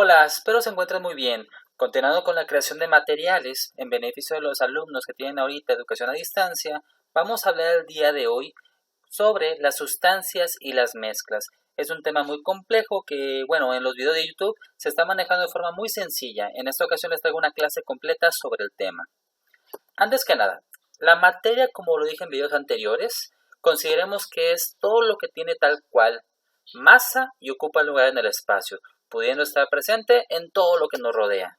Hola, espero se encuentren muy bien. Continuando con la creación de materiales en beneficio de los alumnos que tienen ahorita educación a distancia, vamos a hablar el día de hoy sobre las sustancias y las mezclas. Es un tema muy complejo que, bueno, en los videos de YouTube se está manejando de forma muy sencilla. En esta ocasión les traigo una clase completa sobre el tema. Antes que nada, la materia, como lo dije en videos anteriores, consideremos que es todo lo que tiene tal cual masa y ocupa lugar en el espacio, pudiendo estar presente en todo lo que nos rodea.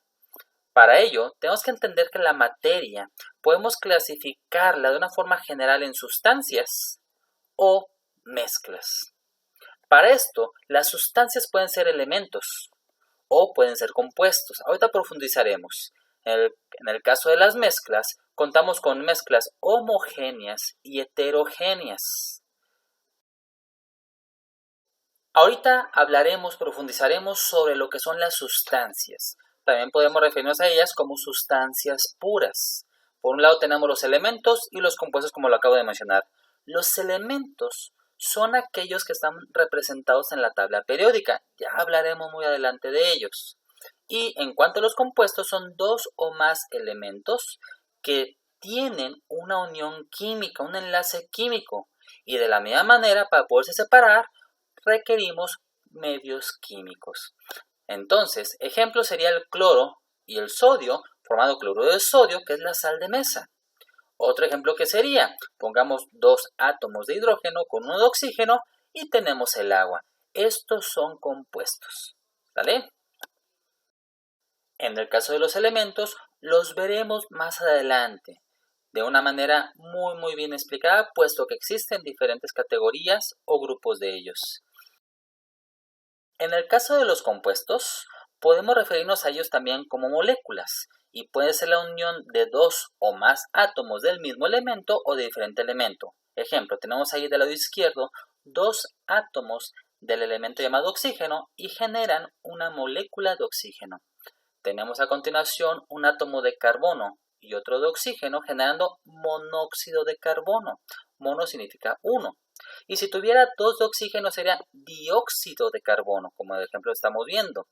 Para ello, tenemos que entender que la materia podemos clasificarla de una forma general en sustancias o mezclas. Para esto, las sustancias pueden ser elementos o pueden ser compuestos. Ahorita profundizaremos. En el caso de las mezclas, contamos con mezclas homogéneas y heterogéneas. Ahorita profundizaremos sobre lo que son las sustancias. También podemos referirnos a ellas como sustancias puras. Por un lado tenemos los elementos y los compuestos, como lo acabo de mencionar. Los elementos son aquellos que están representados en la tabla periódica. Ya hablaremos muy adelante de ellos. Y en cuanto a los compuestos, son dos o más elementos que tienen una unión química, un enlace químico. Y de la misma manera, para poderse separar, requerimos medios químicos. Entonces, ejemplo sería el cloro y el sodio, formando cloruro de sodio, que es la sal de mesa. Otro ejemplo que sería, pongamos dos átomos de hidrógeno con uno de oxígeno y tenemos el agua. Estos son compuestos. ¿Vale? En el caso de los elementos, los veremos más adelante, de una manera muy bien explicada, puesto que existen diferentes categorías o grupos de ellos. En el caso de los compuestos, podemos referirnos a ellos también como moléculas, y puede ser la unión de dos o más átomos del mismo elemento o de diferente elemento. Ejemplo, tenemos ahí del lado izquierdo dos átomos del elemento llamado oxígeno y generan una molécula de oxígeno. Tenemos a continuación un átomo de carbono y otro de oxígeno generando monóxido de carbono. Mono significa uno. Y si tuviera dos de oxígeno sería dióxido de carbono, como el ejemplo estamos viendo.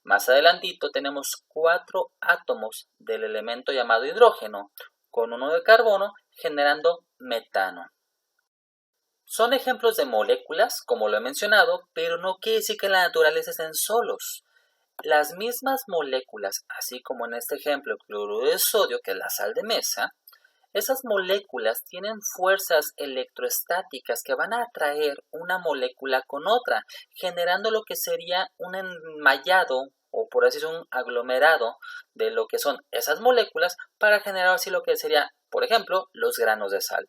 Más adelantito tenemos 4 átomos del elemento llamado hidrógeno con uno de carbono generando metano. Son ejemplos de moléculas, como lo he mencionado, pero no quiere decir que en la naturaleza estén solos. Las mismas moléculas, así como en este ejemplo el cloruro de sodio, que es la sal de mesa, esas moléculas tienen fuerzas electroestáticas que van a atraer una molécula con otra, generando lo que sería un enmallado o por así decirlo un aglomerado de lo que son esas moléculas para generar así lo que sería, por ejemplo, los granos de sal.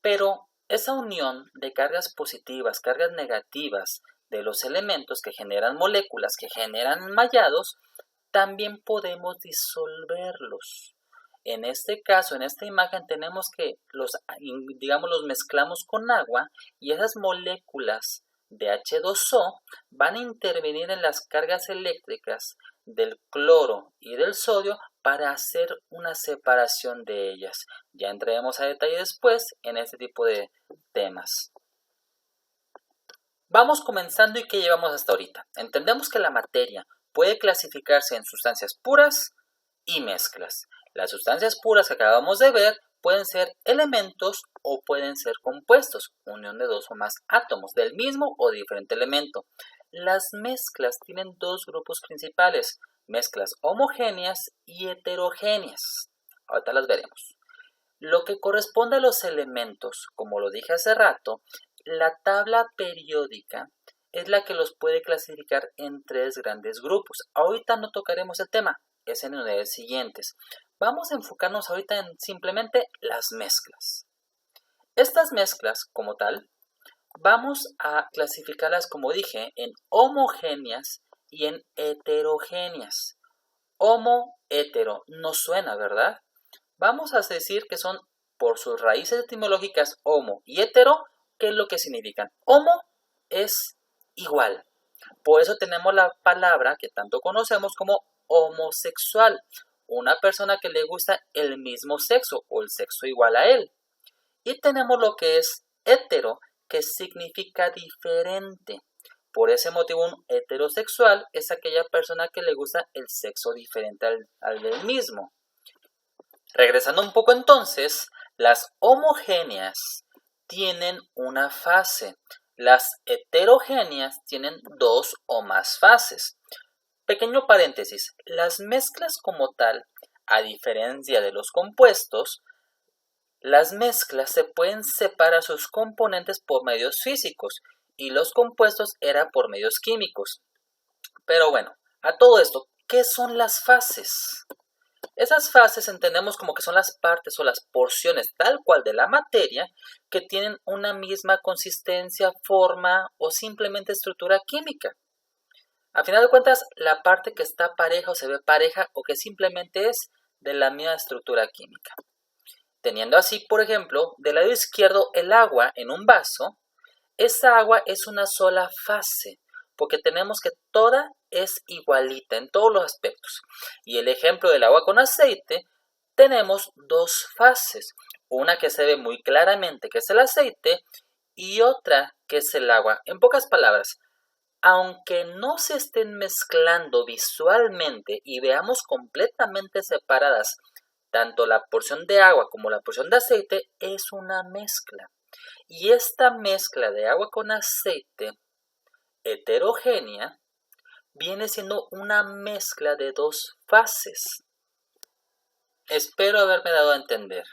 Pero esa unión de cargas positivas, cargas negativas de los elementos que generan moléculas, que generan enmallados, también podemos disolverlos. En este caso, en esta imagen tenemos que los mezclamos con agua y esas moléculas de H2O van a intervenir en las cargas eléctricas del cloro y del sodio para hacer una separación de ellas. Ya entraremos a detalle después en este tipo de temas. Vamos comenzando y qué llevamos hasta ahorita. Entendemos que la materia puede clasificarse en sustancias puras y mezclas. Las sustancias puras que acabamos de ver pueden ser elementos o pueden ser compuestos, unión de dos o más átomos del mismo o diferente elemento. Las mezclas tienen dos grupos principales, mezclas homogéneas y heterogéneas. Ahorita las veremos. Lo que corresponde a los elementos, como lo dije hace rato, la tabla periódica es la que los puede clasificar en tres grandes grupos. Ahorita no tocaremos el tema, es en unidades siguientes. Vamos a enfocarnos ahorita en simplemente las mezclas. Estas mezclas, como tal, vamos a clasificarlas, como dije, en homogéneas y en heterogéneas. Homo, hetero, no suena, ¿verdad? Vamos a decir que son, por sus raíces etimológicas, homo y hetero, ¿qué es lo que significan? Homo es igual. Por eso tenemos la palabra que tanto conocemos como homosexual. Una persona que le gusta el mismo sexo o el sexo igual a él. Y tenemos lo que es hetero, que significa diferente. Por ese motivo, un heterosexual es aquella persona que le gusta el sexo diferente al del mismo. Regresando un poco entonces, las homogéneas tienen una fase. Las heterogéneas tienen 2 o más fases. Pequeño paréntesis, las mezclas como tal, a diferencia de los compuestos, las mezclas se pueden separar sus componentes por medios físicos y los compuestos eran por medios químicos. Pero bueno, a todo esto, ¿qué son las fases? Esas fases entendemos como que son las partes o las porciones tal cual de la materia que tienen una misma consistencia, forma o simplemente estructura química. A final de cuentas, la parte que está pareja o se ve pareja o que simplemente es de la misma estructura química. Teniendo así, por ejemplo, del lado izquierdo el agua en un vaso, esa agua es una sola fase, porque tenemos que toda es igualita en todos los aspectos. Y el ejemplo del agua con aceite, tenemos 2 fases, una que se ve muy claramente que es el aceite y otra que es el agua. En pocas palabras, aunque no se estén mezclando visualmente y veamos completamente separadas tanto la porción de agua como la porción de aceite, es una mezcla. Y esta mezcla de agua con aceite heterogénea viene siendo una mezcla de 2 fases. Espero haberme dado a entender.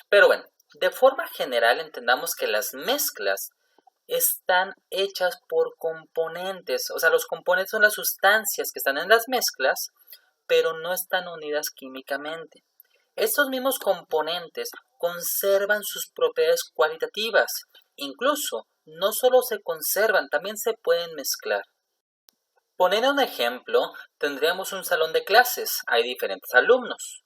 Pero bueno, de forma general entendamos que las mezclas están hechas por componentes. O sea, los componentes son las sustancias que están en las mezclas, pero no están unidas químicamente. Estos mismos componentes conservan sus propiedades cualitativas. Incluso, no solo se conservan, también se pueden mezclar. Poniendo un ejemplo, tendríamos un salón de clases. Hay diferentes alumnos.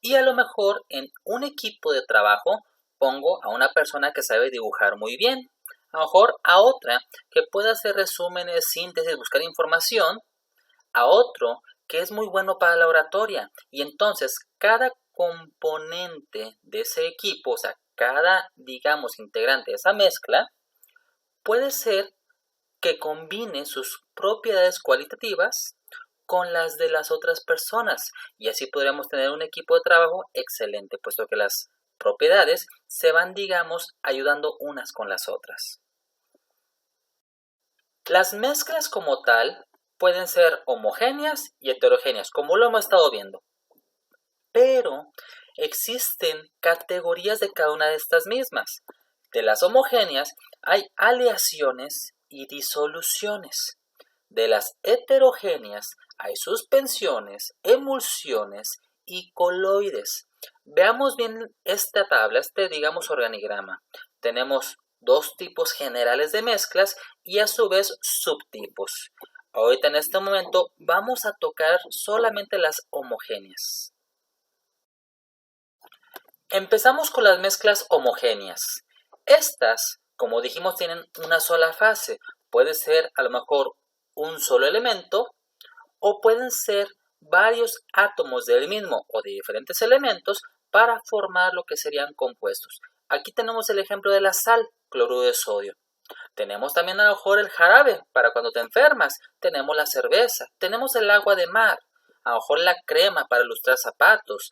Y a lo mejor en un equipo de trabajo pongo a una persona que sabe dibujar muy bien. A lo mejor a otra que pueda hacer resúmenes, síntesis, buscar información. A otro que es muy bueno para la oratoria. Y entonces cada componente de ese equipo, o sea, cada, digamos, integrante de esa mezcla, puede ser que combine sus propiedades cualitativas con las de las otras personas. Y así podríamos tener un equipo de trabajo excelente, puesto que las propiedades se van, digamos, ayudando unas con las otras. Las mezclas como tal pueden ser homogéneas y heterogéneas, como lo hemos estado viendo. Pero existen categorías de cada una de estas mismas. De las homogéneas hay aleaciones y disoluciones. De las heterogéneas hay suspensiones, emulsiones y coloides. Veamos bien esta tabla, digamos organigrama. Tenemos 2 tipos generales de mezclas y a su vez subtipos. Ahorita en este momento vamos a tocar solamente las homogéneas. Empezamos con las mezclas homogéneas. Estas, como dijimos, tienen una sola fase. Puede ser a lo mejor un solo elemento o pueden ser varios átomos del mismo o de diferentes elementos para formar lo que serían compuestos. Aquí tenemos el ejemplo de la sal, cloruro de sodio. Tenemos también a lo mejor el jarabe para cuando te enfermas. Tenemos la cerveza, tenemos el agua de mar, a lo mejor la crema para lustrar zapatos.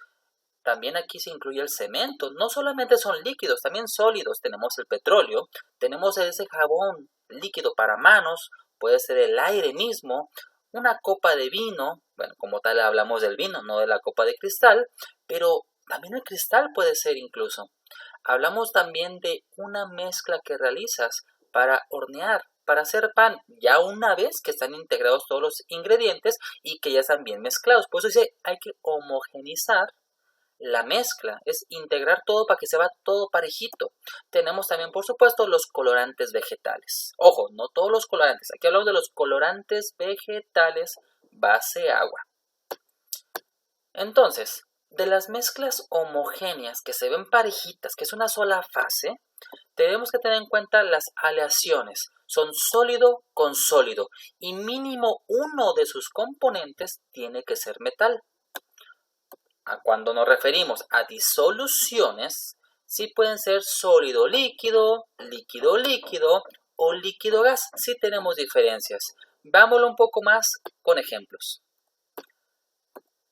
También aquí se incluye el cemento. No solamente son líquidos, también sólidos. Tenemos el petróleo, tenemos ese jabón líquido para manos, puede ser el aire mismo, una copa de vino. Bueno, como tal hablamos del vino, no de la copa de cristal, pero también el cristal puede ser incluso. Hablamos también de una mezcla que realizas para hornear, para hacer pan, ya una vez que están integrados todos los ingredientes y que ya están bien mezclados. Por eso dice, hay que homogenizar la mezcla, es integrar todo para que se va todo parejito. Tenemos también, por supuesto, los colorantes vegetales. Ojo, no todos los colorantes. Aquí hablamos de los colorantes vegetales base agua. Entonces, de las mezclas homogéneas que se ven parejitas, que es una sola fase, tenemos que tener en cuenta las aleaciones. Son sólido con sólido y mínimo uno de sus componentes tiene que ser metal. Cuando nos referimos a disoluciones, sí pueden ser sólido líquido, líquido líquido o líquido gas. Sí tenemos diferencias. Vámonos un poco más con ejemplos.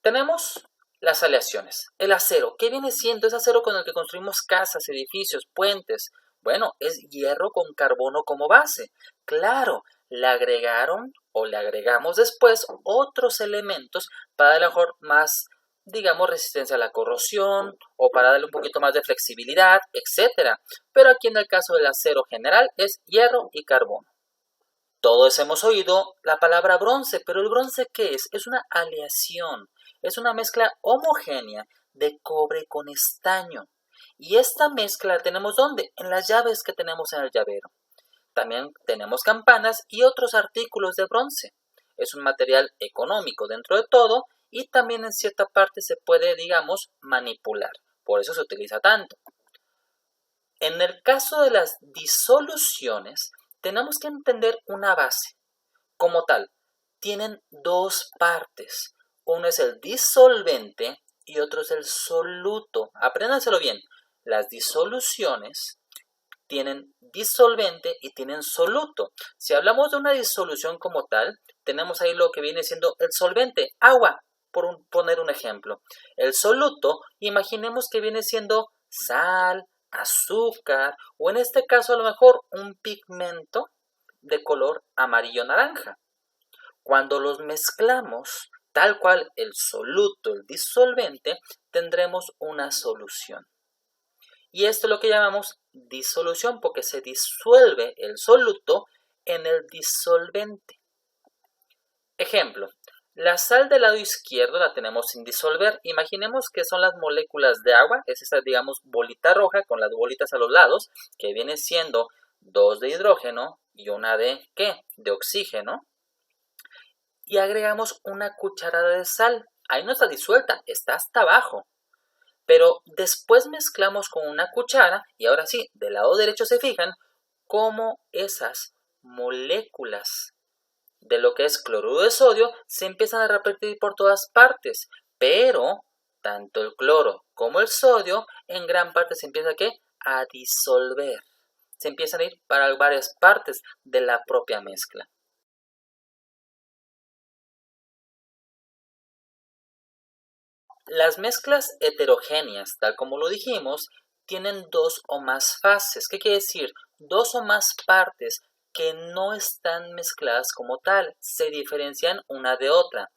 Tenemos las aleaciones. El acero. ¿Qué viene siendo? Es acero con el que construimos casas, edificios, puentes. Bueno, es hierro con carbono como base. Claro, le agregaron o le agregamos después otros elementos para darle más, digamos, resistencia a la corrosión o para darle un poquito más de flexibilidad, etc. Pero aquí en el caso del acero general es hierro y carbono. Todos hemos oído la palabra bronce, pero ¿el bronce qué es? Es una aleación, es una mezcla homogénea de cobre con estaño. Y esta mezcla la tenemos ¿dónde? En las llaves que tenemos en el llavero. También tenemos campanas y otros artículos de bronce. Es un material económico dentro de todo y también en cierta parte se puede, digamos, manipular. Por eso se utiliza tanto. En el caso de las disoluciones, tenemos que entender una base. Como tal, tienen dos partes. Uno es el disolvente y otro es el soluto. Apréndanselo bien. Las disoluciones tienen disolvente y tienen soluto. Si hablamos de una disolución como tal, tenemos ahí lo que viene siendo el solvente, agua, por poner un ejemplo. El soluto, imaginemos que viene siendo sal, azúcar o en este caso a lo mejor un pigmento de color amarillo-naranja. Cuando los mezclamos, tal cual el soluto, el disolvente, tendremos una solución. Y esto es lo que llamamos disolución porque se disuelve el soluto en el disolvente. Ejemplo, la sal del lado izquierdo la tenemos sin disolver. Imaginemos que son las moléculas de agua, es esa, digamos, bolita roja con las bolitas a los lados, que viene siendo 2 de hidrógeno y una de, ¿qué? De oxígeno. Y agregamos una cucharada de sal. Ahí no está disuelta, está hasta abajo. Pero después mezclamos con una cuchara y ahora sí, del lado derecho se fijan cómo esas moléculas de lo que es cloruro de sodio se empiezan a repartir por todas partes. Pero tanto el cloro como el sodio en gran parte se empieza a disolver. Se empiezan a ir para varias partes de la propia mezcla. Las mezclas heterogéneas, tal como lo dijimos, tienen 2 o más fases. ¿Qué quiere decir? 2 o más partes que no están mezcladas como tal, se diferencian una de otra.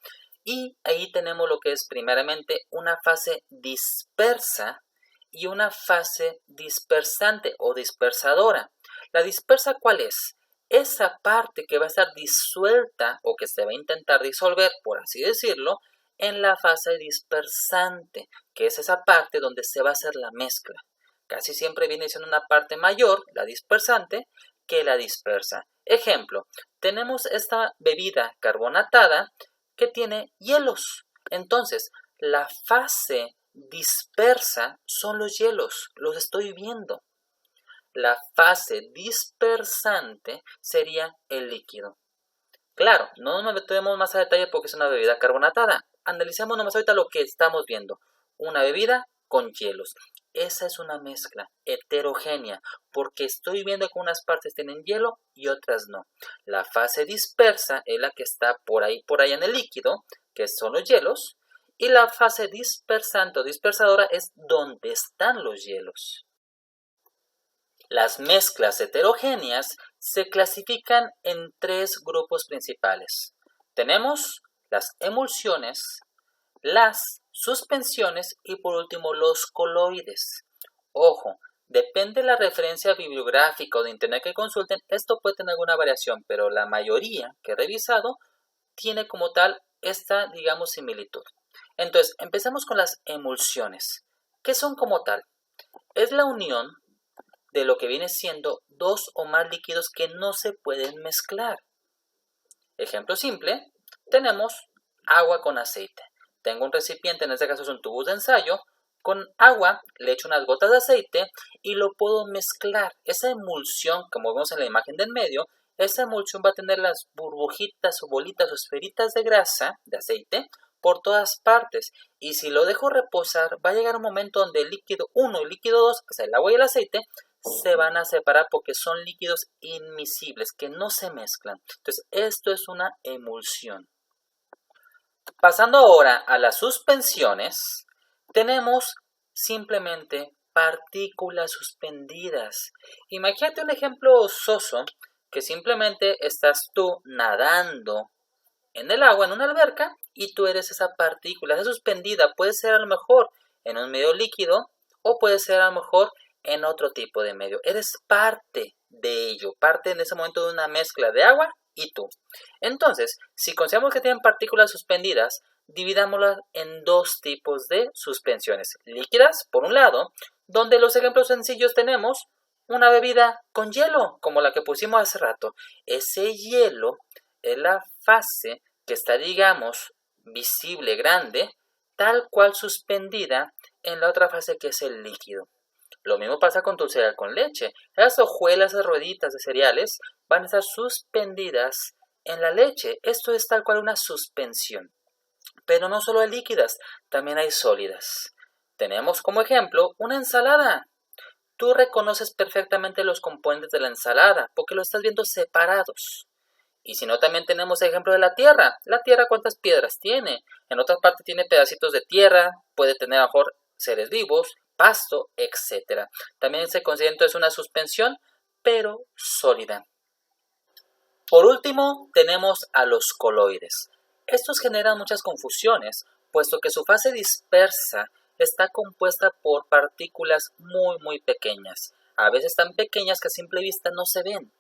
Y ahí tenemos lo que es primeramente una fase dispersa y una fase dispersante o dispersadora. ¿La dispersa cuál es? Esa parte que va a estar disuelta o que se va a intentar disolver, por así decirlo, en la fase dispersante, que es esa parte donde se va a hacer la mezcla. Casi siempre viene siendo una parte mayor, la dispersante, que la dispersa. Ejemplo, tenemos esta bebida carbonatada que tiene hielos. Entonces, la fase dispersa son los hielos, los estoy viendo. La fase dispersante sería el líquido. Claro, no nos metemos más a detalle porque es una bebida carbonatada. Analicemos nomás ahorita lo que estamos viendo. Una bebida con hielos. Esa es una mezcla heterogénea porque estoy viendo que unas partes tienen hielo y otras no. La fase dispersa es la que está por ahí en el líquido, que son los hielos. Y la fase dispersante o dispersadora es donde están los hielos. Las mezclas heterogéneas se clasifican en 3 grupos principales. Tenemos las emulsiones, las suspensiones y por último los coloides. Ojo, depende de la referencia bibliográfica o de internet que consulten, esto puede tener alguna variación, pero la mayoría que he revisado tiene como tal esta, digamos, similitud. Entonces, empecemos con las emulsiones. ¿Qué son como tal? Es la unión de lo que viene siendo 2 o más líquidos que no se pueden mezclar. Ejemplo simple, tenemos agua con aceite. Tengo un recipiente, en este caso es un tubo de ensayo, con agua, le echo unas gotas de aceite y lo puedo mezclar. Esa emulsión, como vemos en la imagen del medio, esa emulsión va a tener las burbujitas o bolitas o esferitas de grasa, de aceite, por todas partes. Y si lo dejo reposar, va a llegar un momento donde el líquido 1 y el líquido 2, o sea, el agua y el aceite, se van a separar porque son líquidos inmiscibles que no se mezclan. Entonces, esto es una emulsión. Pasando ahora a las suspensiones, tenemos simplemente partículas suspendidas. Imagínate un ejemplo soso que simplemente estás tú nadando en el agua, en una alberca, y tú eres esa partícula, esa suspendida. Puede ser a lo mejor en un medio líquido o puede ser a lo mejor en otro tipo de medio. Eres parte de ello, parte en ese momento de una mezcla de agua y tú. Entonces, si consideramos que tienen partículas suspendidas, dividámoslas en dos tipos de suspensiones. Líquidas, por un lado, donde los ejemplos sencillos tenemos una bebida con hielo, como la que pusimos hace rato. Ese hielo es la fase que está, digamos, visible, grande, tal cual suspendida en la otra fase que es el líquido. Lo mismo pasa con tu cereal con leche. Las hojuelas, esas rueditas de cereales van a estar suspendidas en la leche. Esto es tal cual una suspensión. Pero no solo hay líquidas, también hay sólidas. Tenemos como ejemplo una ensalada. Tú reconoces perfectamente los componentes de la ensalada porque los estás viendo separados. Y si no, también tenemos el ejemplo de la tierra. La tierra, ¿cuántas piedras tiene? En otra parte tiene pedacitos de tierra, puede tener a lo mejor seres vivos, pasto, etc. También se considera entonces una suspensión, pero sólida. Por último, tenemos a los coloides. Estos generan muchas confusiones, puesto que su fase dispersa está compuesta por partículas muy pequeñas, a veces tan pequeñas que a simple vista no se ven.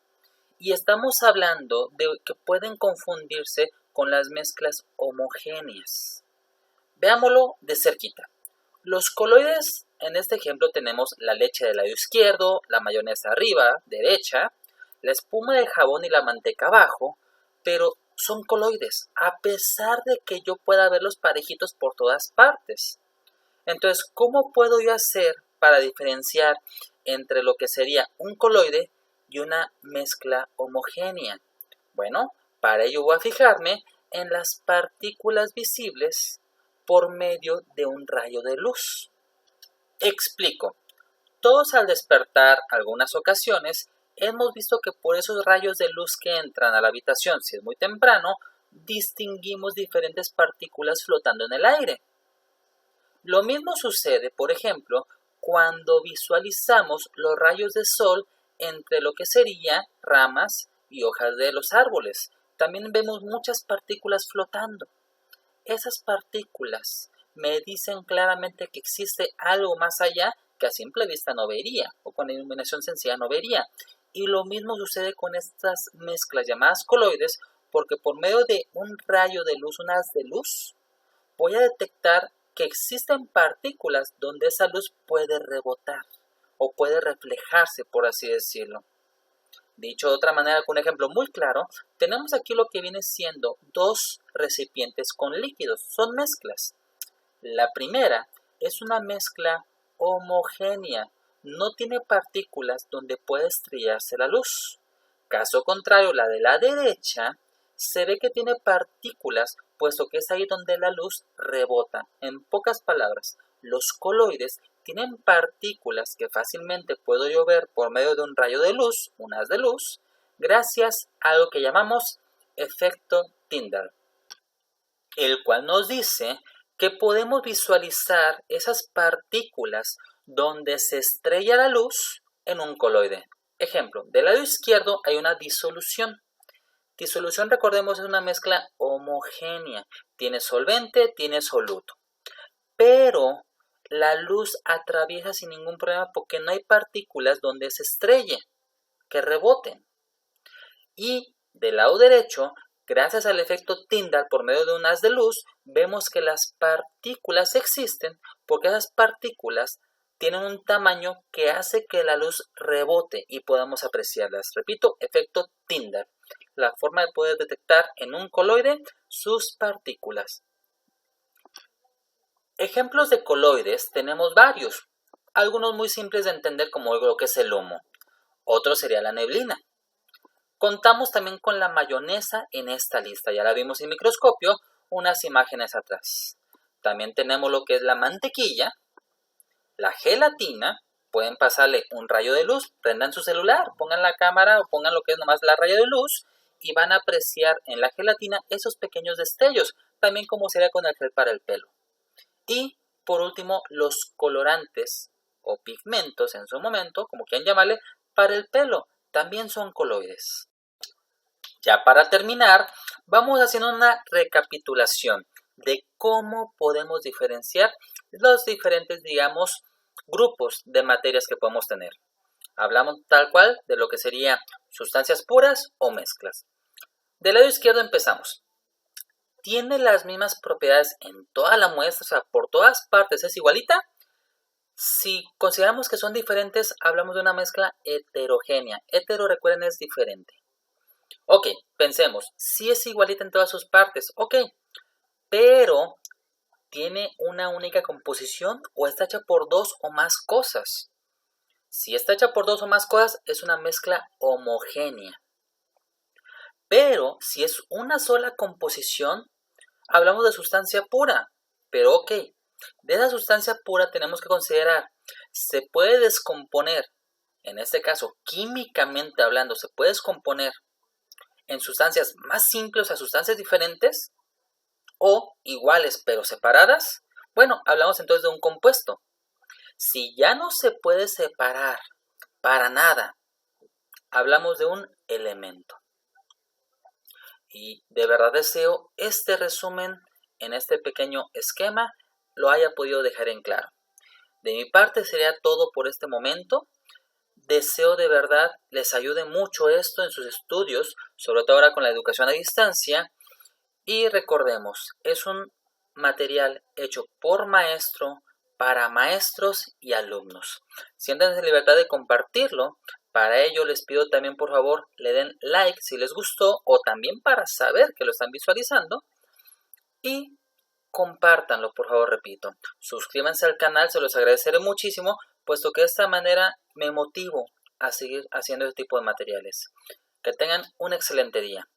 Y estamos hablando de que pueden confundirse con las mezclas homogéneas. Veámoslo de cerquita. Los coloides, en este ejemplo tenemos la leche del lado izquierdo, la mayonesa arriba, derecha, la espuma de jabón y la manteca abajo, pero son coloides, a pesar de que yo pueda verlos parejitos por todas partes. Entonces, ¿cómo puedo yo hacer para diferenciar entre lo que sería un coloide y una mezcla homogénea? Bueno, para ello voy a fijarme en las partículas visibles por medio de un rayo de luz. Explico. Todos al despertar algunas ocasiones hemos visto que por esos rayos de luz que entran a la habitación, si es muy temprano, distinguimos diferentes partículas flotando en el aire. Lo mismo sucede, por ejemplo, cuando visualizamos los rayos de sol entre lo que serían ramas y hojas de los árboles. También vemos muchas partículas flotando. Esas partículas me dicen claramente que existe algo más allá que a simple vista no vería, o con iluminación sencilla no vería. Y lo mismo sucede con estas mezclas llamadas coloides, porque por medio de un rayo de luz, un haz de luz, voy a detectar que existen partículas donde esa luz puede rebotar o puede reflejarse, por así decirlo. Dicho de otra manera, con un ejemplo muy claro, tenemos aquí lo que viene siendo dos recipientes con líquidos, son mezclas. La primera es una mezcla homogénea, no tiene partículas donde puede estrellarse la luz. Caso contrario, la de la derecha se ve que tiene partículas, puesto que es ahí donde la luz rebota. En pocas palabras, los coloides tienen partículas que fácilmente puedo yo ver por medio de un rayo de luz, un haz de luz, gracias a lo que llamamos efecto Tyndall, el cual nos dice que podemos visualizar esas partículas donde se estrella la luz en un coloide. Ejemplo, del lado izquierdo hay una disolución. Disolución, recordemos, es una mezcla homogénea. Tiene solvente, tiene soluto. Pero la luz atraviesa sin ningún problema porque no hay partículas donde se estrelle, que reboten. Y del lado derecho, gracias al efecto Tyndall por medio de un haz de luz, vemos que las partículas existen porque esas partículas tienen un tamaño que hace que la luz rebote y podamos apreciarlas. Repito, efecto Tyndall, la forma de poder detectar en un coloide sus partículas. Ejemplos de coloides tenemos varios, algunos muy simples de entender como lo que es el humo, otro sería la neblina. Contamos también con la mayonesa en esta lista, ya la vimos en microscopio, unas imágenes atrás. También tenemos lo que es la mantequilla, la gelatina pueden pasarle un rayo de luz, prendan su celular, pongan la cámara o pongan lo que es nomás la raya de luz y van a apreciar en la gelatina esos pequeños destellos, también como sería con el gel para el pelo. Y por último, los colorantes o pigmentos en su momento, como quieran llamarle, para el pelo, también son coloides. Ya para terminar, vamos haciendo una recapitulación de cómo podemos diferenciar los diferentes, digamos, grupos de materias que podemos tener. Hablamos tal cual de lo que serían sustancias puras o mezclas. Del lado izquierdo empezamos. ¿Tiene las mismas propiedades en toda la muestra? O sea, por todas partes es igualita. Si consideramos que son diferentes, hablamos de una mezcla heterogénea. Hetero, recuerden, es diferente. Ok, pensemos, si es igualita en todas sus partes, ok, pero ¿tiene una única composición o está hecha por dos o más cosas? Si está hecha por dos o más cosas, es una mezcla homogénea. Pero si es una sola composición, hablamos de sustancia pura. Pero ok, de esa sustancia pura tenemos que considerar, se puede descomponer, en este caso químicamente hablando, se puede descomponer en sustancias más simples, o sea, sustancias diferentes, o iguales pero separadas. Bueno, hablamos entonces de un compuesto. Si ya no se puede separar para nada, hablamos de un elemento. Y de verdad deseo este resumen en este pequeño esquema lo haya podido dejar en claro. De mi parte sería todo por este momento. Deseo de verdad les ayude mucho esto en sus estudios, sobre todo ahora con la educación a distancia. Y recordemos, es un material hecho por maestro, para maestros y alumnos. Siéntanse en libertad de compartirlo. Para ello les pido también por favor le den like si les gustó o también para saber que lo están visualizando. Y compártanlo, por favor, repito. Suscríbanse al canal, se los agradeceré muchísimo, puesto que de esta manera me motivo a seguir haciendo este tipo de materiales. Que tengan un excelente día.